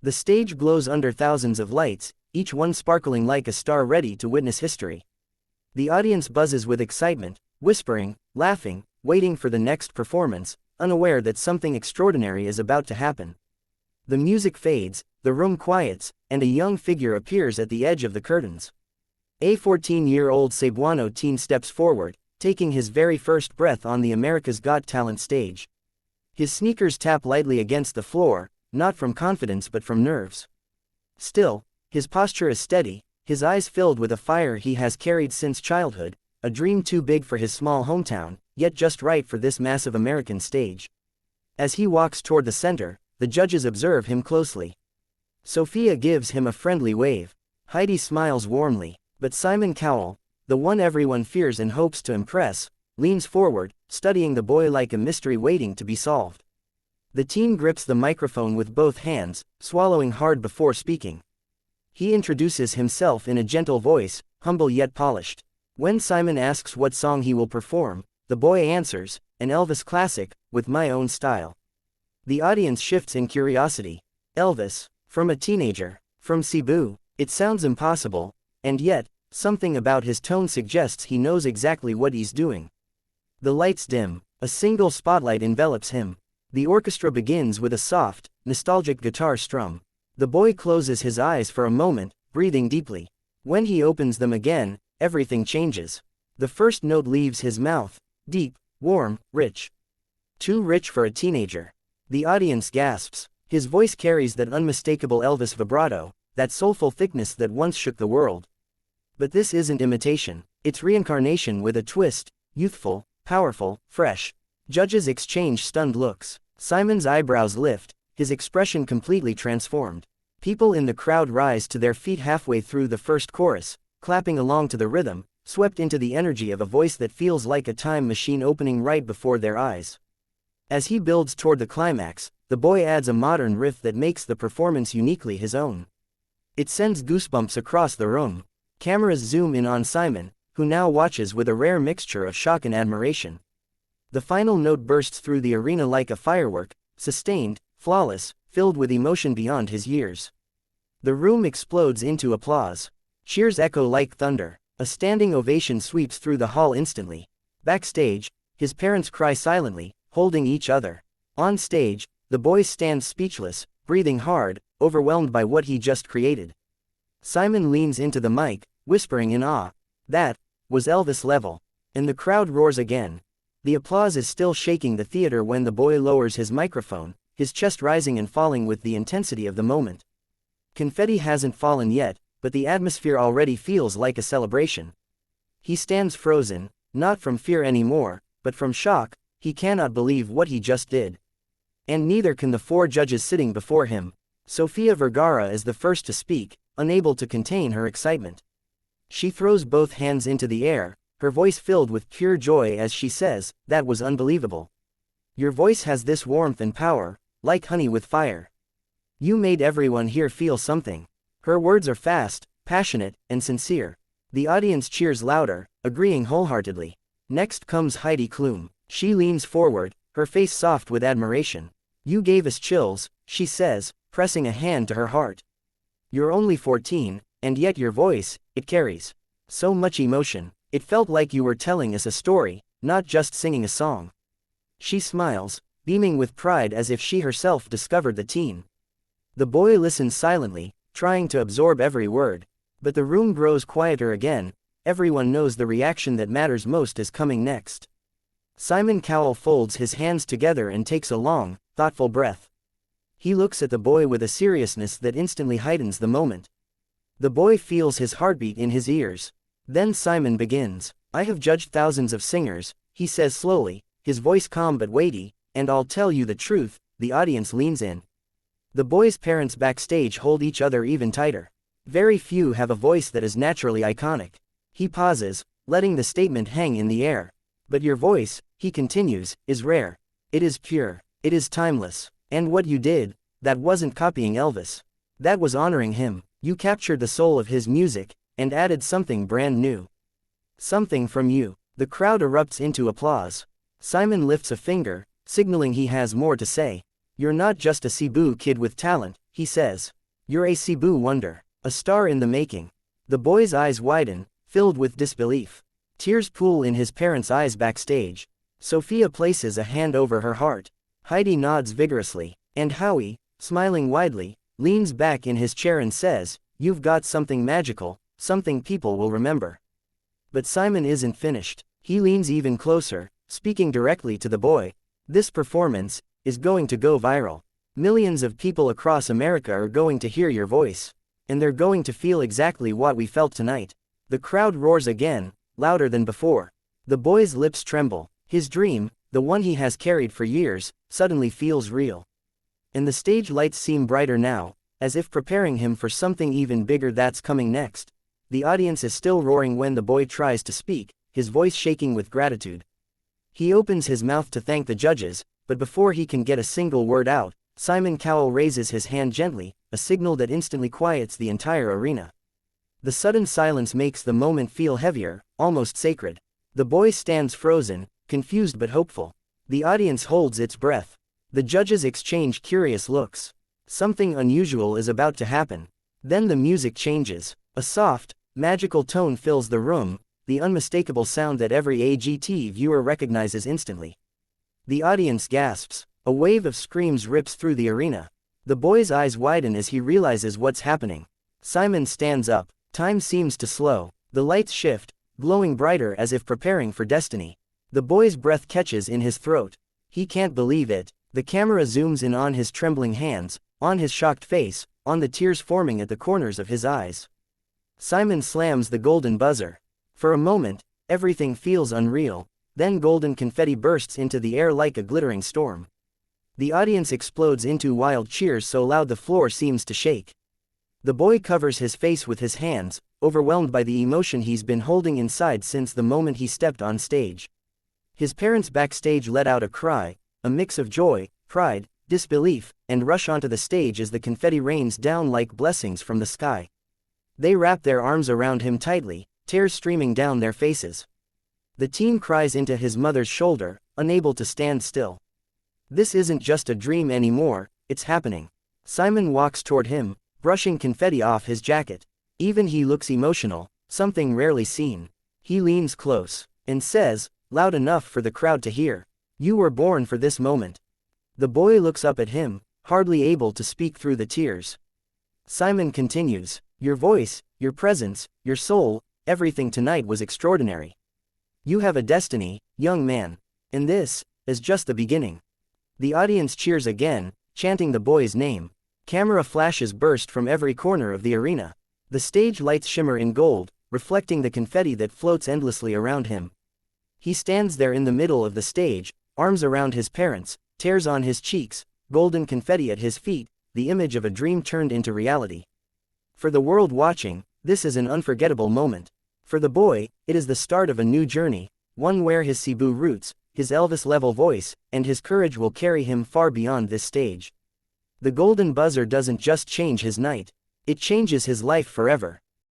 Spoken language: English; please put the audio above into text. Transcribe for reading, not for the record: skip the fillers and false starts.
The stage glows under thousands of lights, each one sparkling like a star ready to witness history. The audience buzzes with excitement, whispering, laughing, waiting for the next performance, unaware that something extraordinary is about to happen. The music fades, the room quiets, and a young figure appears at the edge of the curtains. A 14-year-old Cebuano teen steps forward, taking his very first breath on the America's Got Talent stage. His sneakers tap lightly against the floor, not from confidence but from nerves. Still, his posture is steady, his eyes filled with a fire he has carried since childhood, a dream too big for his small hometown, yet just right for this massive American stage. As he walks toward the center, the judges observe him closely. Sophia gives him a friendly wave. Heidi smiles warmly, but Simon Cowell, the one everyone fears and hopes to impress, leans forward, studying the boy like a mystery waiting to be solved. The teen grips the microphone with both hands, swallowing hard before speaking. He introduces himself in a gentle voice, humble yet polished. When Simon asks what song he will perform, the boy answers, an Elvis classic, with my own style. The audience shifts in curiosity. Elvis, from a teenager, from Cebu, it sounds impossible, and yet, something about his tone suggests he knows exactly what he's doing. The lights dim, a single spotlight envelops him. The orchestra begins with a soft, nostalgic guitar strum. The boy closes his eyes for a moment, breathing deeply. When he opens them again, everything changes. The first note leaves his mouth, deep, warm, rich. Too rich for a teenager. The audience gasps. His voice carries that unmistakable Elvis vibrato, that soulful thickness that once shook the world. But this isn't imitation, it's reincarnation with a twist, youthful, powerful, fresh. Judges exchange stunned looks. Simon's eyebrows lift, his expression completely transformed. People in the crowd rise to their feet halfway through the first chorus, clapping along to the rhythm, swept into the energy of a voice that feels like a time machine opening right before their eyes. As he builds toward the climax, the boy adds a modern riff that makes the performance uniquely his own. It sends goosebumps across the room. Cameras zoom in on Simon, who now watches with a rare mixture of shock and admiration. The final note bursts through the arena like a firework, sustained, flawless, filled with emotion beyond his years. The room explodes into applause. Cheers echo like thunder. A standing ovation sweeps through the hall instantly. Backstage, his parents cry silently, holding each other. On stage, the boy stands speechless, breathing hard, overwhelmed by what he just created. Simon leans into the mic, whispering in awe. That was Elvis-Level. And the crowd roars again. The applause is still shaking the theater when the boy lowers his microphone, his chest rising and falling with the intensity of the moment. Confetti hasn't fallen yet, but the atmosphere already feels like a celebration. He stands frozen, not from fear anymore, but from shock. He cannot believe what he just did. And neither can the four judges sitting before him. Sofia Vergara is the first to speak, unable to contain her excitement. She throws both hands into the air, her voice filled with pure joy as she says, "That was unbelievable. Your voice has this warmth and power, like honey with fire. You made everyone here feel something." Her words are fast, passionate, and sincere. The audience cheers louder, agreeing wholeheartedly. Next comes Heidi Klum. She leans forward, her face soft with admiration. "You gave us chills," she says, pressing a hand to her heart. "You're only 14, and yet your voice, it carries so much emotion. It felt like you were telling us a story, not just singing a song." She smiles, beaming with pride as if she herself discovered the teen. The boy listens silently, trying to absorb every word. But the room grows quieter again. Everyone knows the reaction that matters most is coming next. Simon Cowell folds his hands together and takes a long, thoughtful breath. He looks at the boy with a seriousness that instantly heightens the moment. The boy feels his heartbeat in his ears. Then Simon begins. "I have judged thousands of singers," he says slowly, his voice calm but weighty, "and I'll tell you the truth." The audience leans in. The boy's parents backstage hold each other even tighter. Very few have a voice that is naturally iconic. He pauses, letting the statement hang in the air. "But your voice," he continues, "is rare. It is pure. It is timeless. And what you did, that wasn't copying Elvis. That was honoring him. You captured the soul of his music, and added something brand new. Something from you." The crowd erupts into applause. Simon lifts a finger, signaling he has more to say. "You're not just a Cebu kid with talent, he says. You're a Cebu wonder, a star in the making. The boy's eyes widen, filled with disbelief. Tears pool in his parents' eyes backstage. Sophia places a hand over her heart. Heidi nods vigorously, and Howie, smiling widely, leans back in his chair and says, "You've got something magical, something people will remember." But Simon isn't finished. He leans even closer, speaking directly to the boy. "This performance is going to go viral. Millions of people across America are going to hear your voice. And they're going to feel exactly what we felt tonight." The crowd roars again, louder than before. The boy's lips tremble. His dream, the one he has carried for years, suddenly feels real. And the stage lights seem brighter now, as if preparing him for something even bigger that's coming next. The audience is still roaring when the boy tries to speak, his voice shaking with gratitude. He opens his mouth to thank the judges, but before he can get a single word out, Simon Cowell raises his hand gently, a signal that instantly quiets the entire arena. The sudden silence makes the moment feel heavier, almost sacred. The boy stands frozen, confused but hopeful. The audience holds its breath. The judges exchange curious looks. Something unusual is about to happen. Then the music changes. A soft, magical tone fills the room, the unmistakable sound that every AGT viewer recognizes instantly. The audience gasps. A wave of screams rips through the arena. The boy's eyes widen as he realizes what's happening. Simon stands up. Time seems to slow. The lights shift, glowing brighter as if preparing for destiny. The boy's breath catches in his throat. He can't believe it. The camera zooms in on his trembling hands, on his shocked face, on the tears forming at the corners of his eyes. Simon slams the golden buzzer. For a moment, everything feels unreal. Then golden confetti bursts into the air like a glittering storm. The audience explodes into wild cheers so loud the floor seems to shake. The boy covers his face with his hands, overwhelmed by the emotion he's been holding inside since the moment he stepped on stage. His parents backstage let out a cry, a mix of joy, pride, disbelief, and rush onto the stage as the confetti rains down like blessings from the sky. They wrap their arms around him tightly, tears streaming down their faces. The teen cries into his mother's shoulder, unable to stand still. This isn't just a dream anymore, it's happening. Simon walks toward him, brushing confetti off his jacket. Even he looks emotional, something rarely seen. He leans close, and says, loud enough for the crowd to hear, "You were born for this moment." The boy looks up at him, hardly able to speak through the tears. Simon continues, "Your voice, your presence, your soul, everything tonight was extraordinary. You have a destiny, young man. And this is just the beginning." The audience cheers again, chanting the boy's name. Camera flashes burst from every corner of the arena. The stage lights shimmer in gold, reflecting the confetti that floats endlessly around him. He stands there in the middle of the stage, arms around his parents, tears on his cheeks, golden confetti at his feet, the image of a dream turned into reality. For the world watching, this is an unforgettable moment. For the boy, it is the start of a new journey, one where his Cebu roots, his Elvis-level voice, and his courage will carry him far beyond this stage. The golden buzzer doesn't just change his night, it changes his life forever.